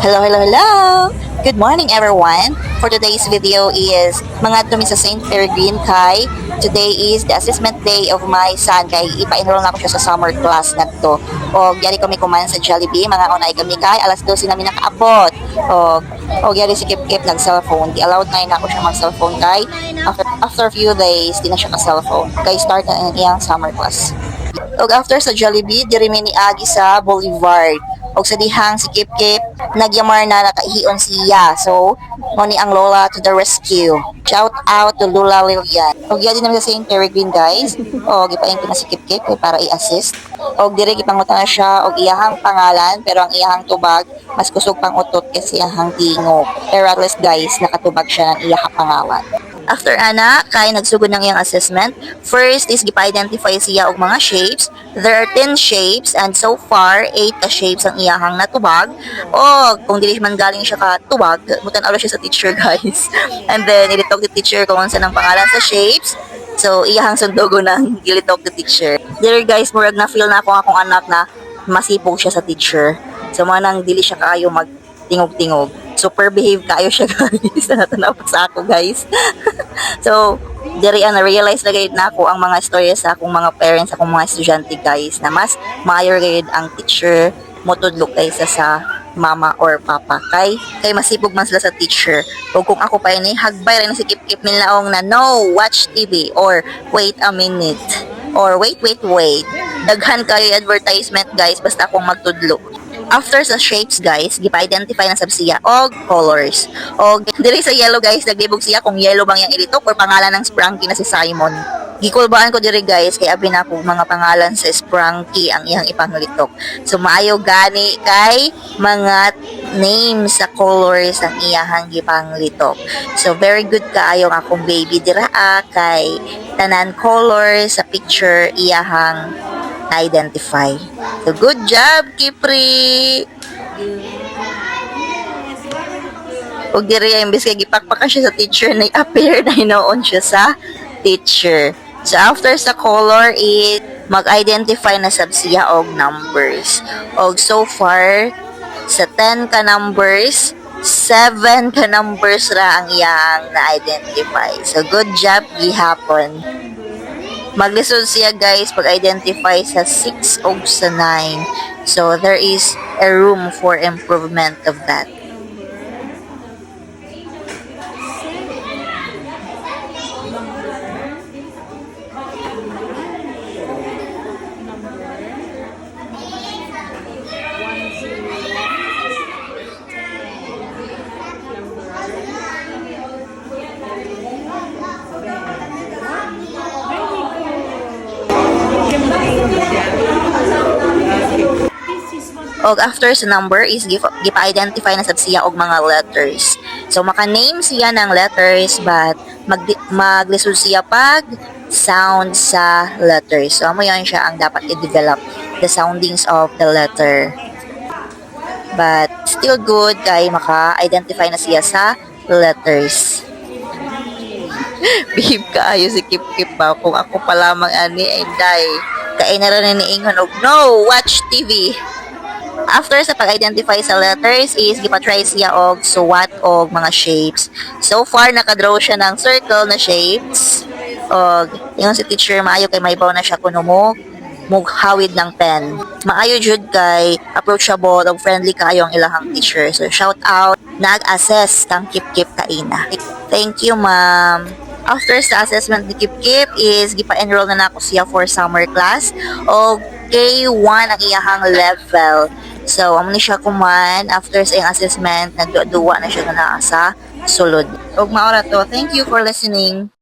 Hello, hello, hello! Good morning, everyone! For today's video is mga dumi sa St. Peregrine kay today is the assessment day of my son kay ipa-enroll na ako siya sa summer class na to. O gyari kami kumain sa Jollibee, mga unay kami kay alas 12 namin nakaabot. O gyari si Kip nag-cellphone. Di allowed na ako siya mag-cellphone kay after few days di na siya ka-cellphone. Kay start na ang iyang summer class. O after sa Jollibee, diri mi ni agi sa Boulevard. Og sa dihang si Kip nagyamar na nakaihion siya. So, mo ni ang lola to the rescue. Shout out to Lula Lilian. Og yadi namin sa St. Peregrine guys. Og ipaing ko na si Kip para i-assist. Og dire gipangutan na siya og iyahang pangalan pero ang iyahang tubag mas kusog pang utot kasi iyahang tingog. Pero at least guys, nakatubag siya ng iyahang pangalan. After ana, kay nagsugod ng iyang assessment, first is gipa-identify siya og mga shapes. There are 10 shapes and so far, 8 ka shapes ang iyahang natubag. O kung dili man galing siya ka tubag, mutan-aw siya sa teacher guys. And then, ilitok the teacher kung ano ng pangalan sa shapes. So, iyahang sundogo ng ilitok the teacher. There guys, murag na feel na akong anak na masipog siya sa teacher. So, manang dili siya kaayo magtingog-tingog. Super behave kayo siya guys. Natanaw sa ako guys. So, diri na-realize na gayud na ako ang mga stories sa akong mga parents, akong mga estudyante guys, na mas maayor gayud ang teacher mo tudlok kaysa sa mama or papa. Kay masipog man sila sa teacher. O kung ako pa ini, hagbay rin si Kip nilaong na no, watch TV or wait a minute or wait. Daghan kayo advertisement guys basta akong magtudlok. After sa shapes guys, gipa-identify na sab siya og colors. Og diri sa yellow guys, naglibog siya kung yellow bang yang ilitok or pangalan ng Spranky na si Simon. Gikulbaan ko diri guys kay abi na ko mga pangalan sa Spranky ang iyang ipanglitok. So maayo gani kay mga names sa colors ang iyahang gipanglitok. So very good kaayo ang akong baby dira kay tanan colors sa picture iyahang identify. So, good job, Kipri! Huwag diri imbis kay gipakpakan siya sa teacher, nag-appear na hinoon siya sa teacher. So, after sa color, mag-identify na sab siya og numbers. Og so far, sa 10 ka numbers, 7 ka numbers ra ang iyang na-identify. So, good job, gihapon. Maglisod siya guys pag-identify sa 6 o sa 9. So, there is a room for improvement of that. Og after sa number is gipa-identify na sab siya og mga letters. So maka-name siya ng letters but maglisod siya pag sound sa letters. So amo yan siya ang dapat i-develop, the soundings of the letter. But still good kay maka-identify na siya sa letters. Behave kaayo si Kip ba kung ako pa lamang ani ay day. Kay na rin niingon og no, watch TV. After sa pag-identify sa letters is gipa-try siya og suwat og mga shapes. So far nakadraw siya ng circle na shapes. Og yung si teacher maayo kay maybaw na siya kuno mo mughawid ng pen. Maayo jud kay approachable og friendly kayo ang ilahang teacher. So shout out nag-assess kang Kip kaina. Thank you ma'am. After sa assessment ni Kip is gipa-enroll na nako siya for summer class og K1 ang iyahang level. So, amo ni siya kuman after sa iyang assessment, nagduwa na siya na sa sulod. Og maora to. Thank you for listening.